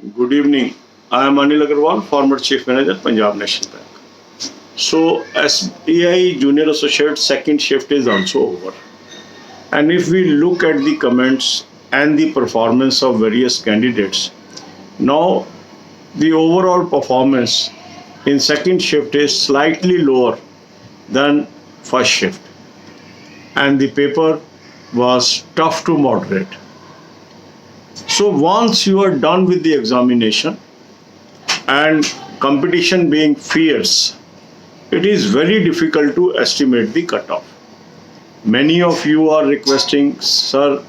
Good evening. I am Anil Agarwal, former Chief Manager, Punjab National Bank. So, SBI Junior Associate second shift is also over. And if we look at the comments and the performance of various candidates, now the overall performance in second shift is slightly lower than first shift. And the paper was tough to moderate. So once you are done with the examination and competition being fierce, it is very difficult to estimate the cutoff. Many of you are requesting, sir,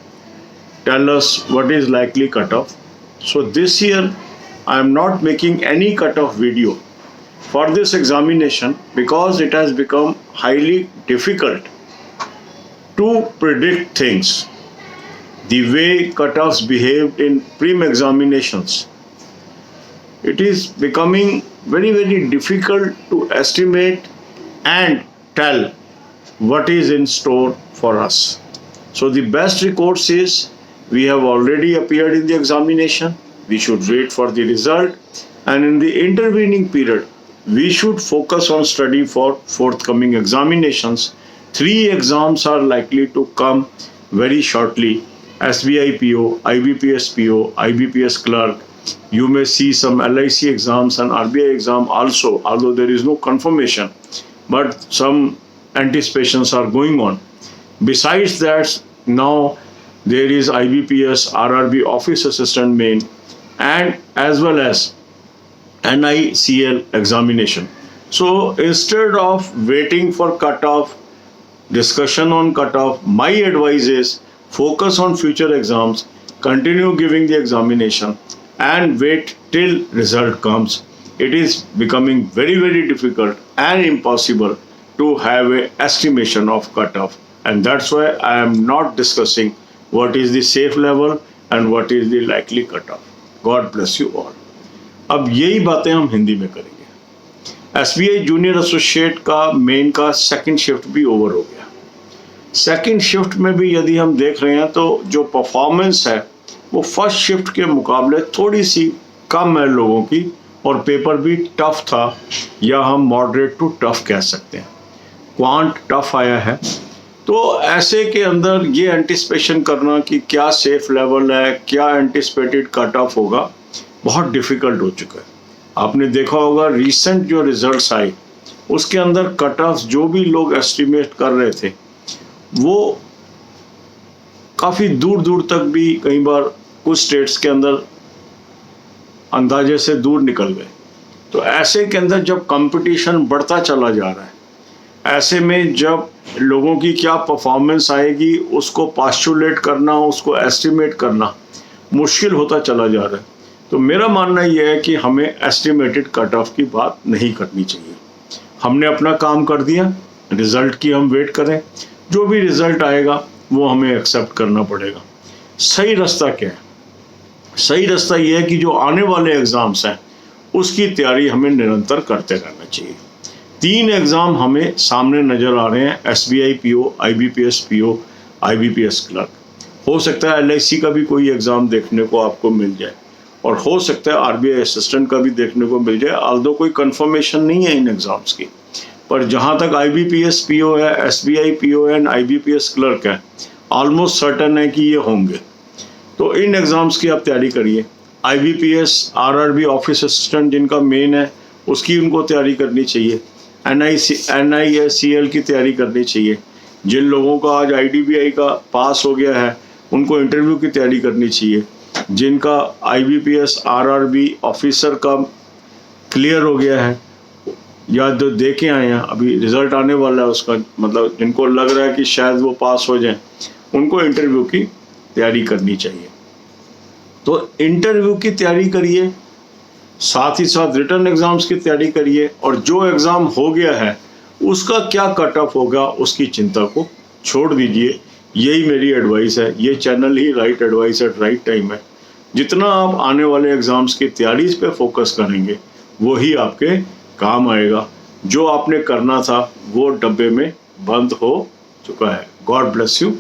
tell us what is likely cutoff. So this year I am not making any cutoff video for this examination because it has become highly difficult to predict things. The way cutoffs behaved in prelim examinations, it is becoming very difficult to estimate and tell what is in store for us. So the best recourse is we have already appeared in the examination, we should wait for the result, and in the intervening period we should focus on study for forthcoming examinations. 3 exams are likely to come very shortly: SBI PO, IBPS PO, IBPS clerk. You may see some LIC exams and RBI exam also, although there is no confirmation, but some anticipations are going on. Besides that, now there is IBPS, RRB Office Assistant Main, and as well as NICL examination. So instead of waiting for cutoff, discussion on cutoff, my advice is focus on future exams, continue giving the examination, and wait till result comes. It is becoming very difficult and impossible to have an estimation of cutoff, and that's why I am not discussing what is the safe level and what is the likely cutoff. God bless you all. अब यही बातें हम हिंदी में करेंगे। SBI junior associate का main का second shift भी over हो गया। सेकंड शिफ्ट में भी यदि हम देख रहे हैं तो जो परफॉर्मेंस है वो फर्स्ट शिफ्ट के मुकाबले थोड़ी सी कम है लोगों की, और पेपर भी टफ था, या हम मॉडरेट टू टफ कह सकते हैं। क्वांट टफ आया है, तो ऐसे के अंदर ये एंटिसिपेशन करना कि क्या सेफ लेवल है, क्या एंटिसिपेटेड कट ऑफ होगा, बहुत डिफ़िकल्ट हो चुका है। आपने देखा होगा रिसेंट जो रिजल्ट्स आए उसके अंदर कट ऑफ जो भी लोग एस्टिमेट कर रहे थे वो काफ़ी दूर तक भी कई बार कुछ स्टेट्स के अंदर अंदाजे से दूर निकल गए। तो ऐसे के अंदर जब कंपटीशन बढ़ता चला जा रहा है, ऐसे में जब लोगों की क्या परफॉर्मेंस आएगी उसको पास्चुलेट करना, उसको एस्टिमेट करना मुश्किल होता चला जा रहा है। तो मेरा मानना यह है कि हमें एस्टिमेटेड कट ऑफ की बात नहीं करनी चाहिए। हमने अपना काम कर दिया, रिज़ल्ट की हम वेट करें, जो भी रिज़ल्ट आएगा वो हमें एक्सेप्ट करना पड़ेगा। सही रास्ता क्या है? सही रास्ता ये है कि जो आने वाले एग्ज़ाम्स हैं उसकी तैयारी हमें निरंतर करते रहना चाहिए। 3 एग्ज़ाम हमें सामने नज़र आ रहे हैं, SBI PO, IBPS PO, IBPS clerk. हो सकता है LIC का भी कोई एग्ज़ाम देखने को आपको मिल जाए, और हो सकता है RBI असिस्टेंट का भी देखने को मिल जाए, ऑल्दो कोई कंफर्मेशन नहीं है इन एग्ज़ाम्स की। पर जहाँ तक IBPS PO है, SBI PO है, IBPS क्लर्क है, ऑलमोस्ट सर्टन है कि ये होंगे। तो इन एग्ज़ाम्स की आप तैयारी करिए। IBPS, RRB ऑफिस असिस्टेंट जिनका मेन है उसकी उनको तैयारी करनी चाहिए। NICL की तैयारी करनी चाहिए। जिन लोगों का आज IDBI का पास हो गया है उनको इंटरव्यू की तैयारी करनी चाहिए। जिनका IBPS RRB ऑफिसर का क्लियर हो गया है या जो दे के आए हैं, अभी रिज़ल्ट आने वाला है उसका, मतलब जिनको लग रहा है कि शायद वो पास हो जाएं, उनको इंटरव्यू की तैयारी करनी चाहिए। तो इंटरव्यू की तैयारी करिए, साथ ही साथ रिटन एग्ज़ाम्स की तैयारी करिए, और जो एग्ज़ाम हो गया है उसका क्या कट ऑफ होगा उसकी चिंता को छोड़ दीजिए। यही मेरी एडवाइस है। ये चैनल ही right advice eight right time है। जितना आप आने वाले एग्ज़ाम्स की तैयारी पे फोकस करेंगे वही आपके काम आएगा। जो आपने करना था वो डब्बे में बंद हो चुका है। God bless you.